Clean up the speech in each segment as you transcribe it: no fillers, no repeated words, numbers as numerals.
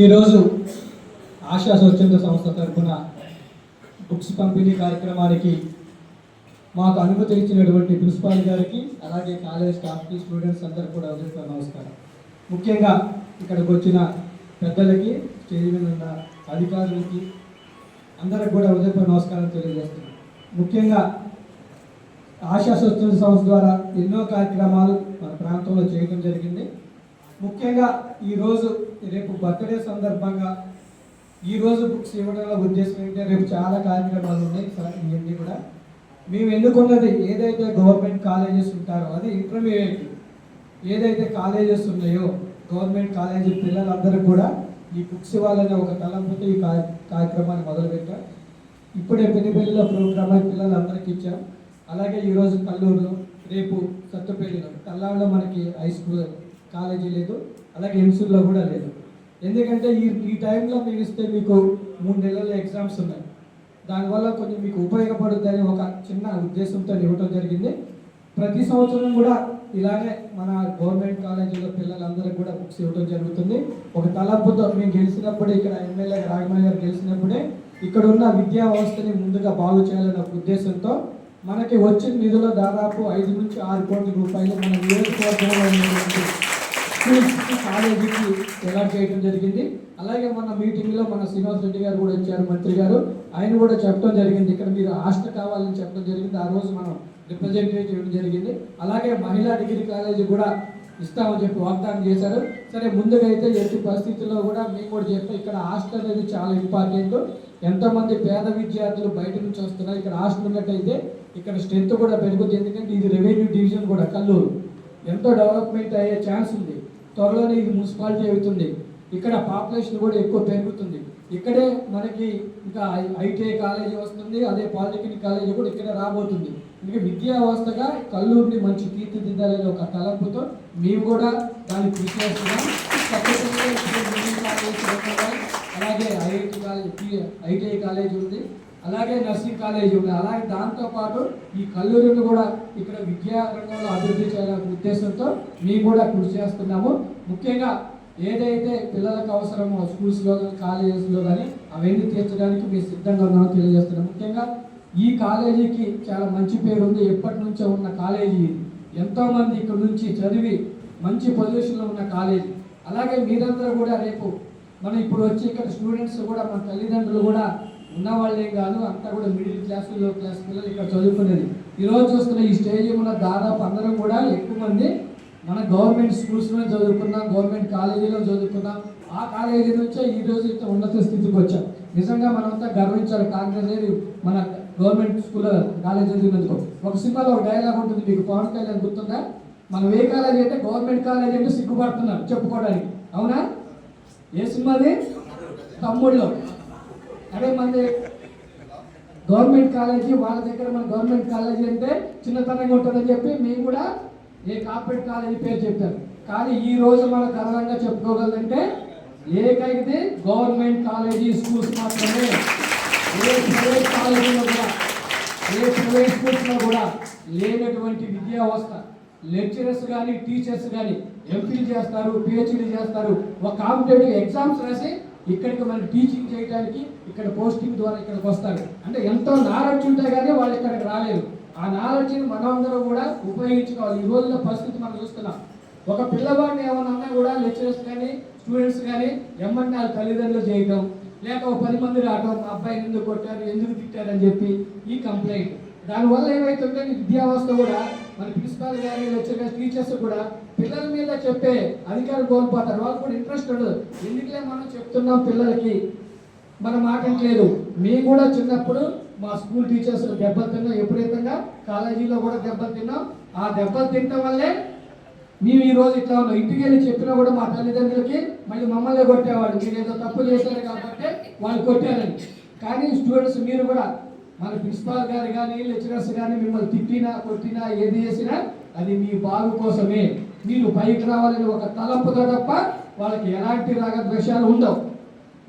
ఈరోజు ఆశా స్వచ్ఛంద సంస్థ తరఫున బుక్స్ పంపిణీ కార్యక్రమానికి మాకు అనుమతి ఇచ్చినటువంటి ప్రిన్సిపాల్ గారికి, అలాగే కాలేజ్ స్టాఫ్కి, స్టూడెంట్స్ అందరికీ కూడా నమస్కారం. ముఖ్యంగా ఇక్కడికి వచ్చిన పెద్దలకి, స్టేజ్ మీద ఉన్న అధికారులకి అందరికి కూడా నమస్కారం తెలియజేస్తున్నాం. ముఖ్యంగా ఆశా స్వచ్ఛంద సంస్థ ద్వారా ఎన్నో కార్యక్రమాలు మన ప్రాంతంలో చేయడం జరిగింది. ముఖ్యంగా ఈరోజు రేపు బర్త్డే సందర్భంగా ఈరోజు బుక్స్ ఇవ్వడంలో ఉద్దేశం ఏంటంటే రేపు చాలా కార్యక్రమాలు ఉన్నాయి సార్. ఇవన్నీ కూడా మేము ఎన్నుకున్నది ఏదైతే గవర్నమెంట్ కాలేజెస్ ఉంటారో, అది ఇంటర్మీడియట్ ఏదైతే కాలేజెస్ ఉన్నాయో గవర్నమెంట్ కాలేజీ పిల్లలందరూ కూడా ఈ బుక్స్ ఇవ్వాలనే ఒక తలంపుతో ఈ కార్యక్రమాన్ని మొదలుపెట్టాం. ఇప్పుడే పెళ్లిలో ప్రోగ్రామ్ పిల్లలందరికీ ఇచ్చాం. అలాగే ఈరోజు కల్లూరులో, రేపు సత్తుపల్లిలో, కల్లాడులో మనకి హై స్కూల్ కాలేజీ లేదు, అలాగే ఎంసూర్లో కూడా లేదు. ఎందుకంటే ఈ టైంలో మీరు ఇస్తే మీకు 3 నెలల ఎగ్జామ్స్ ఉన్నాయి. దానివల్ల కొంచెం మీకు ఉపయోగపడుతుందని ఒక చిన్న ఉద్దేశంతో ఇవ్వడం జరిగింది. ప్రతి సంవత్సరం కూడా ఇలాగే మన గవర్నమెంట్ కాలేజీలో పిల్లలందరికీ కూడా బుక్స్ ఇవ్వడం జరుగుతుంది. ఒక తలంపుతో మేము గెలిచినప్పుడే, ఇక్కడ ఎమ్మెల్యే రాఘమయ్య గారు గెలిచినప్పుడే ఇక్కడ ఉన్న విద్యా వ్యవస్థని ముందుగా బాగు చేయాలనే ఒక ఉద్దేశంతో మనకి వచ్చిన నిధులు దాదాపు 5 నుంచి 6 కోట్ల రూపాయలు మన నియోజకవర్గంలో ఉన్నటువంటి స్కూల్స్కి, కాలేజీకి అలాట్ చేయడం జరిగింది. అలాగే మన మీటింగ్లో మన శ్రీనివాస్ రెడ్డి గారు కూడా వచ్చారు, మంత్రి గారు. ఆయన కూడా చెప్పడం జరిగింది, ఇక్కడ మీరు హాస్టల్ కావాలని చెప్పడం జరిగింది. ఆ రోజు మనం రిప్రజెంటేటివ్ చేయడం జరిగింది. అలాగే మహిళా డిగ్రీ కాలేజీ కూడా ఇస్తామని చెప్పి వాగ్దానం చేశారు. సరే, ముందుగా అయితే ఎట్టి పరిస్థితుల్లో కూడా మేము కూడా చెప్పాం, ఇక్కడ హాస్టల్ అనేది చాలా ఇంపార్టెంట్. ఎంతోమంది పేద విద్యార్థులు బయట నుంచి వస్తున్నారు. ఇక్కడ హాస్టల్ ఉన్నట్టయితే ఇక్కడ స్ట్రెంత్ కూడా పెరుగుతుంది. ఎందుకంటే ఇది రెవెన్యూ డివిజన్ కూడా కల్లూరు, ఎంతో డెవలప్మెంట్ అయ్యే ఛాన్స్ ఉంది. త్వరలోనే ఇది మున్సిపాలిటీ అవుతుంది. ఇక్కడ పాపులేషన్ కూడా ఎక్కువ పెరుగుతుంది. ఇక్కడే మనకి ఇంకా ఐటీఐ కాలేజీ వస్తుంది, అదే పాలిటెక్నిక్ కాలేజీ కూడా ఇక్కడే రాబోతుంది. ఇంకా విద్యా వ్యవస్థగా కల్లూరుని మంచి తీర్చిదిద్దాలనే ఒక తలంపుతో మేము కూడా దాన్ని కృషి చేస్తున్నాం. అలాగే ఐటీఐ కాలేజీ ఉంది, అలాగే నర్సింగ్ కాలేజీ ఉంది. అలాగే దాంతోపాటు ఈ కల్లూరుని కూడా ఇక్కడ విద్యా రంగంలో అభివృద్ధి చేయాలనే ఉద్దేశంతో మేము కూడా కృషి చేస్తున్నాము. ముఖ్యంగా ఏదైతే పిల్లలకు అవసరమో స్కూల్స్లో కానీ, కాలేజెస్లో కానీ అవన్నీ తీర్చడానికి మేము సిద్ధంగా ఉన్నామని తెలియజేస్తున్నాం. ముఖ్యంగా ఈ కాలేజీకి చాలా మంచి పేరు ఉంది. ఎప్పటి నుంచో ఉన్న కాలేజీ, ఎంతోమంది ఇక్కడ నుంచి చదివి మంచి పొజిషన్లో ఉన్న కాలేజీ. అలాగే మీరందరూ కూడా రేపు మనం ఇప్పుడు వచ్చి ఇక్కడ స్టూడెంట్స్ కూడా, మన తల్లిదండ్రులు కూడా ఉన్నవాళ్ళేం కాదు, అంతా కూడా మిడిల్ క్లాస్, లో క్లాస్ పిల్లలు ఇక్కడ చదువుకునేది. ఈరోజు చూస్తున్న ఈ స్టేజ్ ఉన్న దాదాపు అందరం కూడా ఎక్కువ మంది మన గవర్నమెంట్ స్కూల్స్లో చదువుకున్నాం, గవర్నమెంట్ కాలేజీలో చదువుకున్నాం. ఆ కాలేజీ నుంచే ఈరోజు ఇంత ఉన్నత స్థితికి వచ్చాం. నిజంగా మనమంతా గర్వించాలి. కాంగ్రెస్ మన గవర్నమెంట్ స్కూల్లో కాలేజీ చదివినందుకు. ఒక సినిమాలో ఒక డైలాగ్ ఉంటుంది, మీకు పవన్ కళ్యాణ్ గుర్తుందా? మనం ఏ కాలేజీ అంటే గవర్నమెంట్ కాలేజీ అంటే సిగ్గుపడుతున్నారు చెప్పుకోవడానికి. అవునా? ఏ సినిమాది? తమ్ముళ్ళు. అదే మంది గవర్నమెంట్ కాలేజీ, వాళ్ళ దగ్గర మన గవర్నమెంట్ కాలేజీ అంటే చిన్నతనంగా ఉంటుందని చెప్పి మేము కూడా ఏ కార్పొరేట్ కాలేజీ పేరు చెప్పారు. కానీ ఈ రోజు మన గర్వంగా చెప్పుకోగలంటే ఏకైతే గవర్నమెంట్ కాలేజీ స్కూల్స్ మాత్రమే. ఏ ప్రైవేట్ కాలేజీలో కూడా, ఏ ప్రైవేట్ స్కూల్స్లో కూడా లేనటువంటి విద్యా వ్యవస్థ. లెక్చరర్స్ కానీ, టీచర్స్ కానీ ఎంపీలు చేస్తారు, పిహెచ్డీ చేస్తారు, ఒక కాంపిటేటివ్ ఎగ్జామ్స్ రాసి ఇక్కడికి మనం టీచింగ్ చేయడానికి ఇక్కడ పోస్టింగ్ ద్వారా ఇక్కడికి వస్తారు. అంటే ఎంతో నాలెడ్జ్ ఉంటే కానీ వాళ్ళు ఇక్కడికి రాలేరు. ఆ నాలెడ్జ్ని మనమందరం కూడా ఉపయోగించుకోవాలి. ఈ రోజుల్లో పరిస్థితి మనం చూస్తున్నాం. ఒక పిల్లవాడిని ఏమన్నా కూడా లెక్చరర్స్ కానీ, స్టూడెంట్స్ కానీ ఎమ్మంటే వాళ్ళ తల్లిదండ్రులు చేయటం, లేక 10 మంది రావటం, మా అబ్బాయిని ఎందుకు కొట్టారు, ఎందుకు తిట్టారని చెప్పి ఈ కంప్లైంట్. దానివల్ల ఏమైతుంటే విద్యా వ్యవస్థ కూడా, మన ప్రిన్సిపాల్ గారి, లెక్చరర్, టీచర్స్ కూడా పిల్లల మీద చెప్పే అధికారం కోల్పోతారు. వాళ్ళు కూడా ఇంట్రెస్ట్ ఉండదు. ఎందుకులే మనం చెప్తున్నాం పిల్లలకి, మన మాట లేదు. మేము కూడా చిన్నప్పుడు మా స్కూల్ టీచర్స్ దెబ్బలు తిన్నాం, విపరీతంగా కాలేజీలో కూడా దెబ్బలు తిన్నాం. ఆ దెబ్బలు తినడం వల్లే మేము ఈరోజు ఇట్లా ఉన్నాం. ఇంటికి వెళ్ళి చెప్పినా కూడా మా తల్లిదండ్రులకి మళ్ళీ మమ్మల్ని కొట్టేవాళ్ళు, మీరు ఏదో తప్పు చేశారు కాబట్టి వాళ్ళు కొట్టారని. కానీ స్టూడెంట్స్ మీరు కూడా, మన ప్రిన్సిపాల్ గారు కానీ, లెక్చరర్స్ కానీ మిమ్మల్ని తిట్టినా, కొట్టినా, ఏది చేసినా అది మీ బాగు కోసమే. మీరు పైకి రావాలని ఒక తలంపుతో తప్ప వాళ్ళకి ఎలాంటి రాగద్వేషాలు ఉండవు.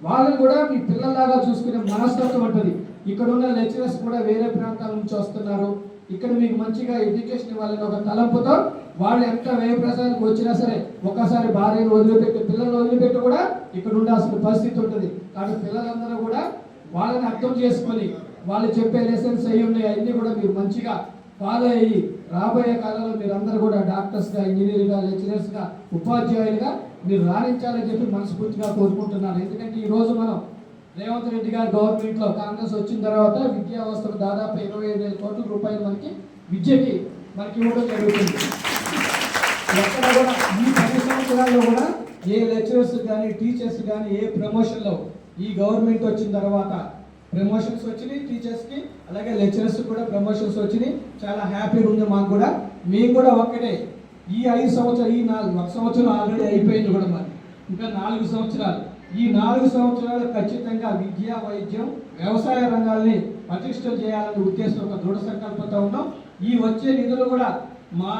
వాళ్ళని కూడా మీ పిల్లల్లాగా చూసుకునే మనస్తత్వం ఉంటుంది. ఇక్కడ ఉన్న లెక్చరర్స్ కూడా వేరే ప్రాంతాల నుంచి వస్తున్నారు. ఇక్కడ మీకు మంచిగా ఎడ్యుకేషన్ ఇవ్వాలని ఒక తలంపుతో వాళ్ళు ఎంత వ్యయ ప్రసాదానికి వచ్చినా సరే ఒక్కసారి భార్యను వదిలిపెట్టి పిల్లల్ని వదిలిపెట్టి కూడా ఇక్కడ ఉండాల్సిన పరిస్థితి ఉంటుంది. కాబట్టి పిల్లలందరూ కూడా వాళ్ళని అర్థం చేసుకొని వాళ్ళు చెప్పే లెసన్స్ అయ్యి ఉన్నాయి అన్నీ కూడా మీరు మంచిగా ఫాలో అయ్యి రాబోయే కాలంలో మీరందరూ కూడా డాక్టర్స్గా, ఇంజనీర్గా, లెక్చరర్స్గా, ఉపాధ్యాయులుగా మీరు రాణించాలని చెప్పి మనస్ఫూర్తిగా కోరుకుంటున్నాను. ఎందుకంటే ఈరోజు మనం రేవంత్ రెడ్డి గారు గవర్నమెంట్లో కాంగ్రెస్ వచ్చిన తర్వాత విద్యా వ్యవస్థకు దాదాపు 25,000 కోట్ల రూపాయలు విద్యకి ఇవ్వడం జరుగుతుంది. ఎక్కడ కూడా ఈ 10 సంవత్సరాల్లో కూడా ఏ లెక్చరర్స్ కానీ టీచర్స్ కానీ ఏ ప్రమోషన్లో ఈ గవర్నమెంట్ వచ్చిన తర్వాత ప్రమోషన్స్ వచ్చినాయి టీచర్స్కి, అలాగే లెక్చరర్స్ కూడా ప్రమోషన్స్ వచ్చినాయి. చాలా హ్యాపీగా ఉంది మాకు కూడా. మేము కూడా ఒక్కటే ఈ 5 సంవత్సరాలు ఒక సంవత్సరం ఆల్రెడీ అయిపోయింది కూడా మరి ఇంకా 4 సంవత్సరాలు. ఈ 4 సంవత్సరాలు ఖచ్చితంగా విద్య, వైద్యం, వ్యవసాయ రంగాల్ని పటిష్టం చేయాలనే ఉద్దేశం, ఒక దృఢ సంకల్పంతో ఉన్నాం. ఈ వచ్చే నిధులు కూడా మా